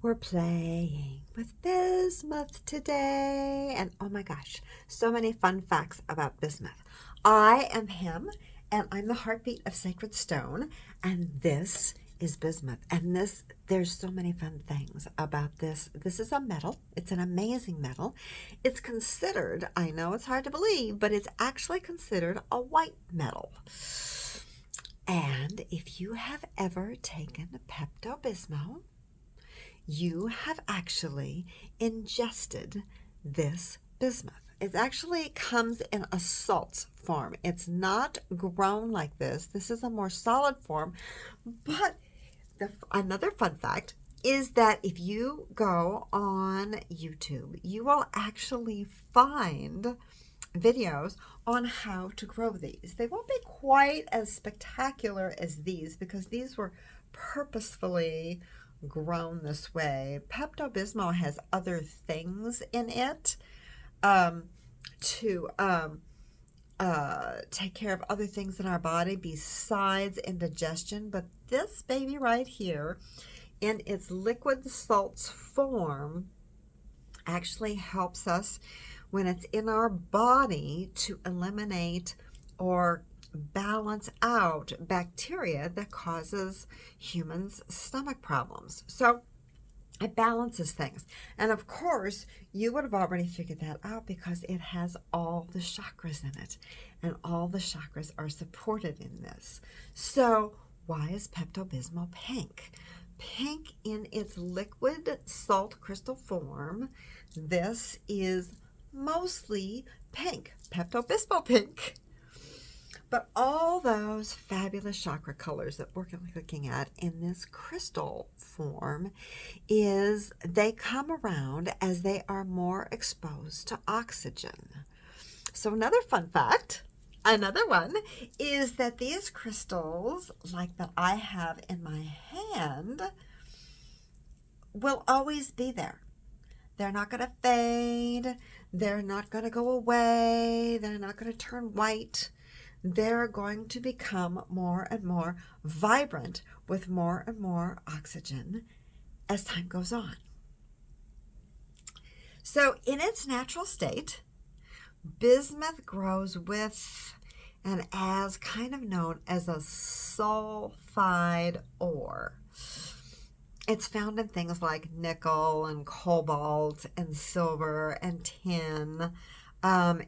We're playing with bismuth today. And oh my gosh, so many fun facts about bismuth. I am Pam, and I'm the heartbeat of Sacred Stone. And this is bismuth. And there's so many fun things about this. This is a metal. It's an amazing metal. It's considered, I know it's hard to believe, but it's actually considered a white metal. And if you have ever taken Pepto-Bismol, you have actually ingested this bismuth. It actually comes in a salts form. It's not grown like this. This is a more solid form. But another fun fact is that if you go on YouTube, you will actually find videos on how to grow these. They won't be quite as spectacular as these because these were purposefully grown this way. Pepto-Bismol has other things in it to take care of other things in our body besides indigestion. But this baby right here, in its liquid salts form, actually helps us when it's in our body to eliminate or balance out bacteria that causes humans stomach problems. So it balances things. And of course, you would have already figured that out because it has all the chakras in it. And all the chakras are supported in this. So why is Pepto-Bismol pink? Pink in its liquid salt crystal form. This is mostly pink, Pepto-Bismol pink. But all those fabulous chakra colors that we're looking at in this crystal form they come around as they are more exposed to oxygen. So another fun fact, another one, is that these crystals, like that I have in my hand, will always be there. They're not going to fade. They're not going to go away. They're not going to turn white. They're going to become more and more vibrant with more and more oxygen as time goes on. So in its natural state, bismuth grows with and as kind of known as a sulfide ore. It's found in things like nickel and cobalt and silver and tin.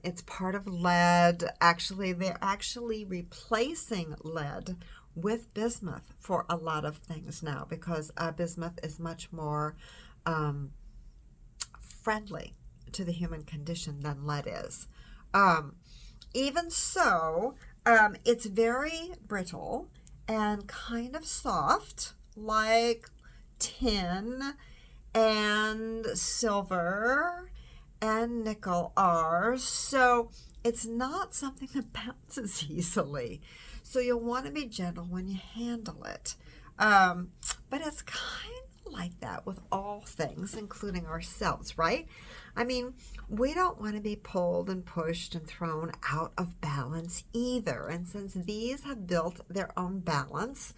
It's part of lead. Actually, they're actually replacing lead with bismuth for a lot of things now because bismuth is much more friendly to the human condition than lead is. Even so, it's very brittle and kind of soft, like tin and silver and nickel are. So it's not something that bounces easily. So you'll want to be gentle when you handle it. But it's kind of like that with all things, including ourselves, right? I mean, we don't want to be pulled and pushed and thrown out of balance either. And since these have built their own balance,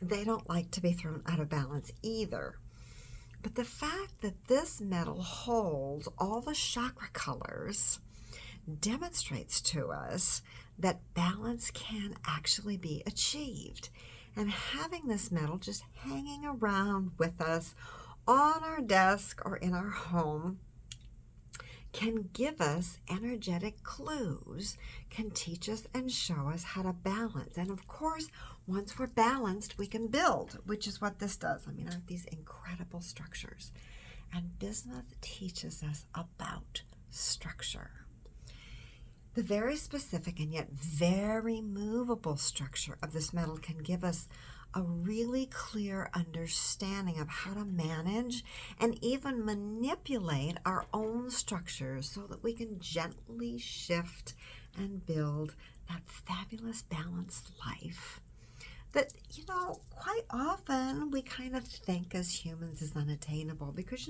they don't like to be thrown out of balance either. But the fact that this metal holds all the chakra colors demonstrates to us that balance can actually be achieved. And having this metal just hanging around with us on our desk or in our home can give us energetic clues, can teach us and show us how to balance. And of course, once we're balanced, we can build, which is what this does. I mean, I have these incredible structures. And bismuth teaches us about structure. The very specific and yet very movable structure of this metal can give us a really clear understanding of how to manage and even manipulate our own structures so that we can gently shift and build that fabulous balanced life that, quite often we kind of think as humans is unattainable because,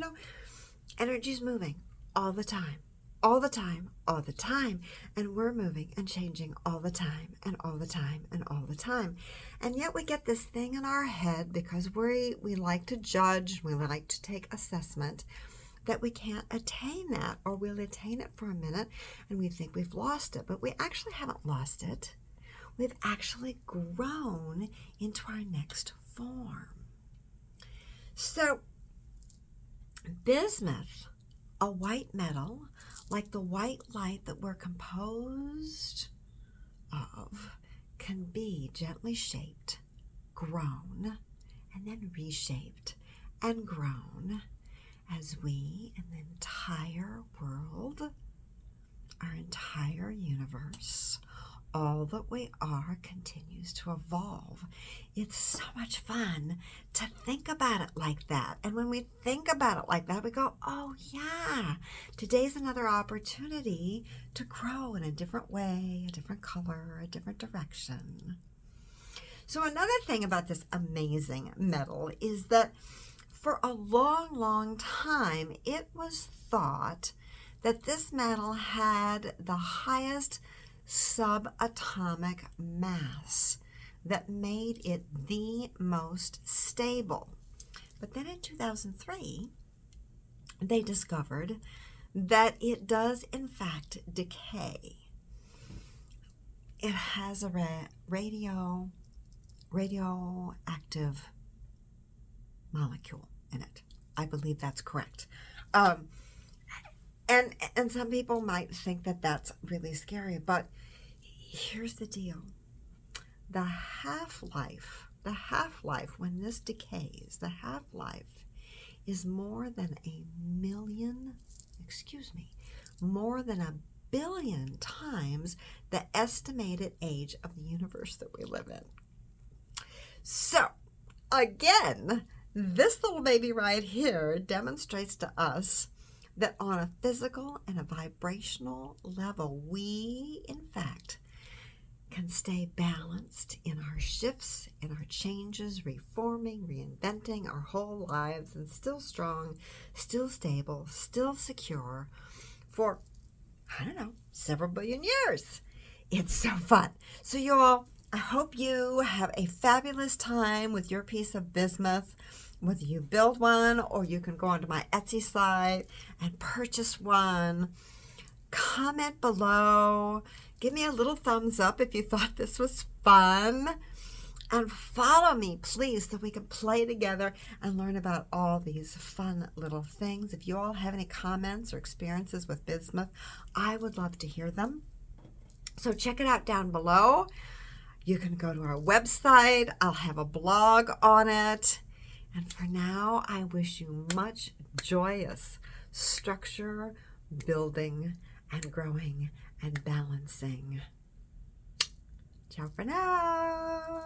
energy is moving all the time. all the time, all the time. And we're moving and changing all the time and all the time and all the time. And yet we get this thing in our head because we like to judge, we like to take assessment, that we can't attain that, or we'll attain it for a minute and we think we've lost it. But we actually haven't lost it. We've actually grown into our next form. So bismuth, a white metal, like the white light that we're composed of, can be gently shaped, grown, and then reshaped and grown as we and the entire world, our entire universe, all that we are continues to evolve. It's so much fun to think about it like that. And when we think about it like that, we go, oh yeah, today's another opportunity to grow in a different way, a different color, a different direction. So another thing about this amazing metal is that for a long, long time, it was thought that this metal had the highest subatomic mass that made it the most stable. But then in 2003, they discovered that it does in fact decay. It has a radioactive molecule in it. I believe that's correct. And some people might think that that's really scary, but here's the deal. The half-life when this decays, the half-life is more than more than a billion times the estimated age of the universe that we live in. So, again, this little baby right here demonstrates to us that on a physical and a vibrational level, we, in fact, can stay balanced in our shifts, in our changes, reforming, reinventing our whole lives, and still strong, still stable, still secure for, I don't know, several billion years. It's so fun. So you all, I hope you have a fabulous time with your piece of bismuth. Whether you build one or you can go onto my Etsy site and purchase one. Comment below. Give me a little thumbs up if you thought this was fun. And follow me, please, so we can play together and learn about all these fun little things. If you all have any comments or experiences with bismuth, I would love to hear them. So check it out down below. You can go to our website. I'll have a blog on it. And for now, I wish you much joyous structure, building, and growing, and balancing. Ciao for now.